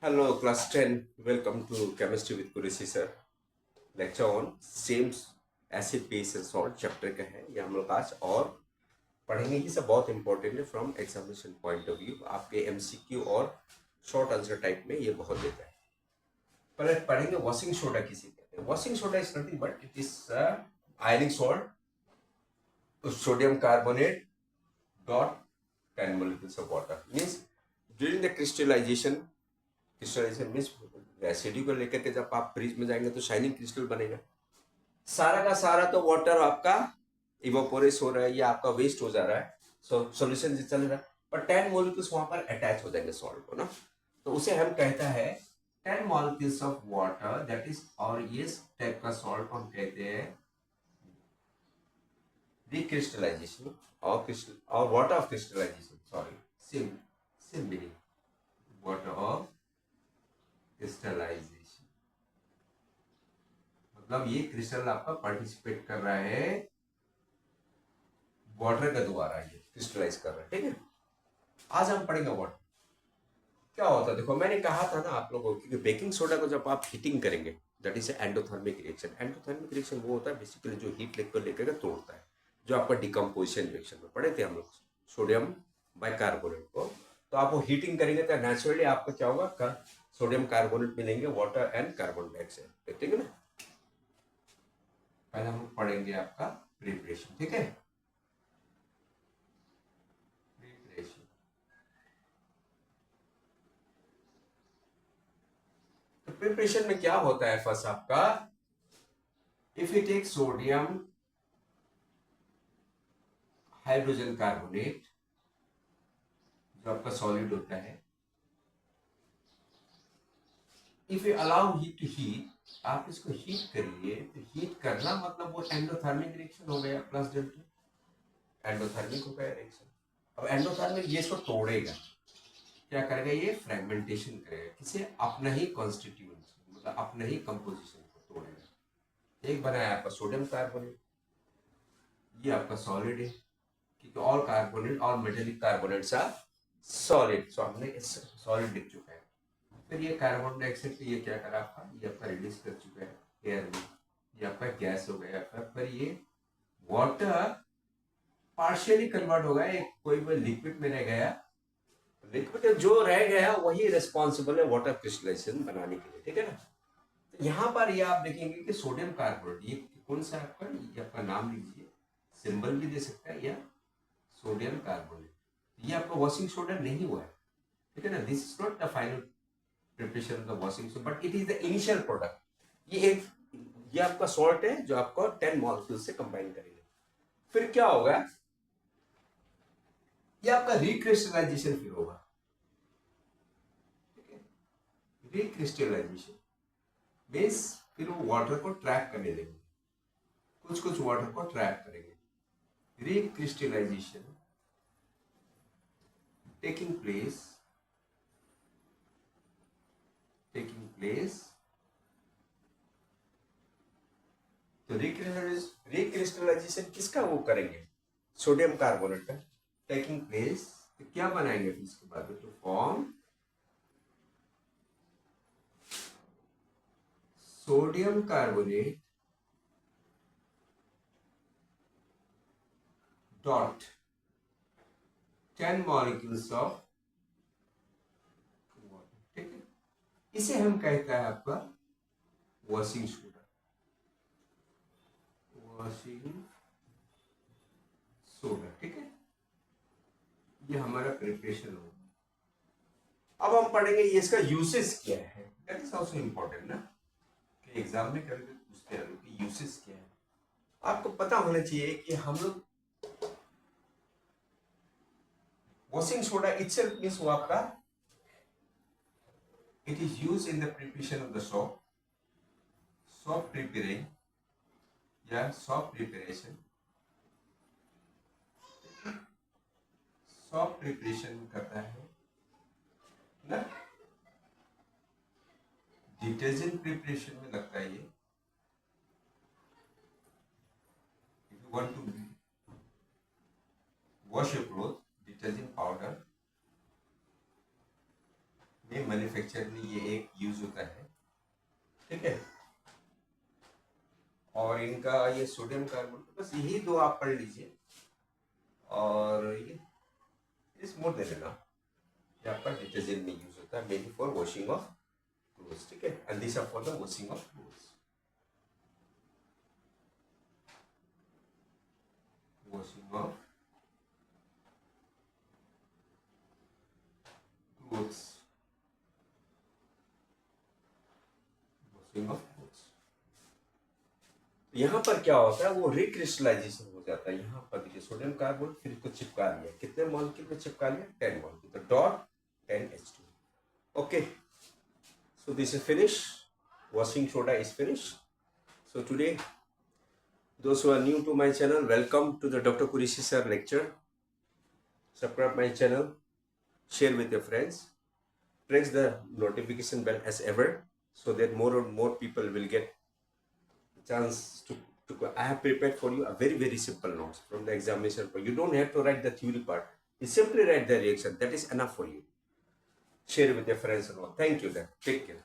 Hello, class 10. Welcome to Chemistry with Qureshi sir. Lecture on same acid, base and salt chapter का है ये हम लोग आज और पढ़ेंगे। ये सब बहुत इंपॉर्टेंट है from examination point of view. आपके एमसीक्यू और शॉर्ट आंसर टाइप में ये बहुत देता है। पहले पढ़ेंगे वॉशिंग सोडा किसे कहते हैं। Washing soda is nothing but it is ionic salt sodium carbonate dot 10 molecules of water means during the crystallization means residue को लेकर के जब आप फ्रिज में जाएंगे तो शाइनिंग क्रिस्टल बनेगा। सारा का सारा तो वाटर आपका इवोपोरेस हो रहा है या आपका वेस्ट हो जा रहा है, सॉल्यूशन चल रहा है, पर 10 मॉलिक्यूल्स वहां पर अटैच हो जाएंगे सॉल्ट को ना, तो उसे हम कहता है 10 molecules of water that is, और ये टाइप का सॉल्ट हम कहते हैं डिक्रिस्टलाइजेशन और क्रिस्टल और water of crystallization, sorry same same meaning water of crystallization, मतलब ये क्रिस्टल आपका पार्टिसिपेट कर रहा है वाटर के द्वारा, ये क्रिस्टलाइज कर रहा है। ठीक है, आज हम पढ़ेंगे वाटर क्या होता है। देखो मैंने कहा था ना आप लोगों को कि बेकिंग सोडा को जब आप हीटिंग करेंगे that is endothermic reaction. Endothermic reaction वो होता है बेसिकली जो हीट लेकर लेकर तोड़ता है, जो आपका डिकम्पोजिशन रिएक्शन में पढ़े थे हम लोग सोडियम बाइकार्बोनेट को। तो आप वो हीटिंग करेंगे तो नेचुरली आपको क्या होगा, सोडियम कार्बोनेट मिलेंगे, वाटर एंड कार्बन डाइऑक्साइड, ठीक है ना। पहले हम पढ़ेंगे आपका प्रिपरेशन, ठीक है। प्रिपरेशन, तो प्रिपरेशन में क्या होता है फर्स्ट आपका, if you take sodium hydrogen carbonate जो आपका सॉलिड होता है, if you allow heat to heat, आप इसको हीट करिए, तो हीट करना मतलब वो एंडोथर्मिक रिएक्शन हो गया, प्लस डेल्टा एंडोथर्मिक हो गया रिएक्शन। अब एंडोथर्मिक ये इसको तोड़ेगा, क्या करेगा, ये फ्रेगमेंटेशन करेगा, किसे, अपना ही कॉन्स्टिट्यूएंट मतलब अपना ही कंपोजिशन को तोड़ेगा। एक बनाया आपका सोडियम कार्बोनेट, ये आपका सॉलिड है क्योंकि ऑल कार्बोनेट और मेटेलिक कार्बोनेट्स आर सॉलिड, सो हमने सॉलिड लिख चुका है। फिर ये कार्बन डाइऑक्साइड ये क्या करा आपका, ये आपका रिलीज कर चुका है एयर में, ये आपका गैस हो गया। फिर ये वाटर पार्शियली कन्वर्ट हो गया, एक कोई भी लिक्विड में रह गया, लिक्विड जो रह गया वही रिस्पॉन्सिबल है वाटर क्रिस्टलाइजेशन बनाने के लिए, ठीक है ना। तो यहाँ पर ये आप देखेंगे कि सोडियम कार्बोनेट, ये कौन सा आपका, ये आपका नाम लीजिए, सिंबल भी दे सकता है, या सोडियम कार्बोनेट, ये आपका वॉशिंग सोडा नहीं हुआ है, ठीक है ना। This is not the final preparation of the washing soda but it is the initial product. ये आपका सॉल्ट है जो आपको 10 मॉलिक्यूल से कंबाइन करेंगे। फिर क्या होगा, ये आपका रिक्रिस्टलाइजेशन फिर होगा, ठीक है। रिक्रिस्टलाइजेशन मीन्स फिर वो वाटर को ट्रैप करने देंगे, कुछ कुछ वाटर को ट्रैप करेंगे। Recrystallisation taking place taking place तो रिक्रिस्टलाइजेशन किसका वो करेंगे, सोडियम कार्बोनेट का टेकिंग प्लेस, तो क्या बनाएंगे फिर इसके बाद, तो form sodium carbonate dot 10 molecules of water, ठीक है। इसे हम कहता है आपका वॉशिंग सोडा, वॉशिंग सोडा, ठीक है। ये हमारा प्रिपरेशन होगा। अब हम पढ़ेंगे ये इसका यूसेज क्या है, दैट इज ऑल्सो इम्पोर्टेंट ना, कि एग्जाम में कभी पूछते हैं कि यूसेज क्या है। आपको पता होना चाहिए कि हम लोग वॉशिंग सोडा इटसेल्फ मींस वो आपका, it is used in the preparation of the soap preparing या सॉप प्रिपरेशन, सॉप प्रिपरेशन करता है ना, डिटर्जेंट प्रिपरेशन में लगता है ये। If you want to wash your cloth, detergent powder में मैन्युफैक्चर में ये एक यूज होता है, ठीक है। और इनका ये सोडियम कार्बोनेट, बस यही दो आप पढ़ लीजिए। और ये इस मोर दे देना, ये आपका डिटर्जेंट में यूज होता है, mainly for washing of clothes, ठीक है। And this are for the washing of clothes, washing of clothes, washing of clothes. यहाँ पर क्या होता है, वो रिक्रिस्टलाइजेशन हो जाता है। यहाँ पर देखिए सोडियम कार्बोनेट, फिर इसको चिपका लिया, कितने मॉलिक्यूल में चिपका लिया, 10 मॉलिक्यूल, तो dot 10H2। Okay, so this is finished. Washing soda is finished. So today, those who are new to my channel, welcome to the Dr. Kurishi sir lecture. Subscribe my channel, share with your friends, press the notification bell as ever, so that more and more people will get chance to I have prepared for you a very simple notes from the examination part. You don't have to write the theory part. You simply write the reaction. That is enough for you. Share with your friends and all. Thank you then. Take care.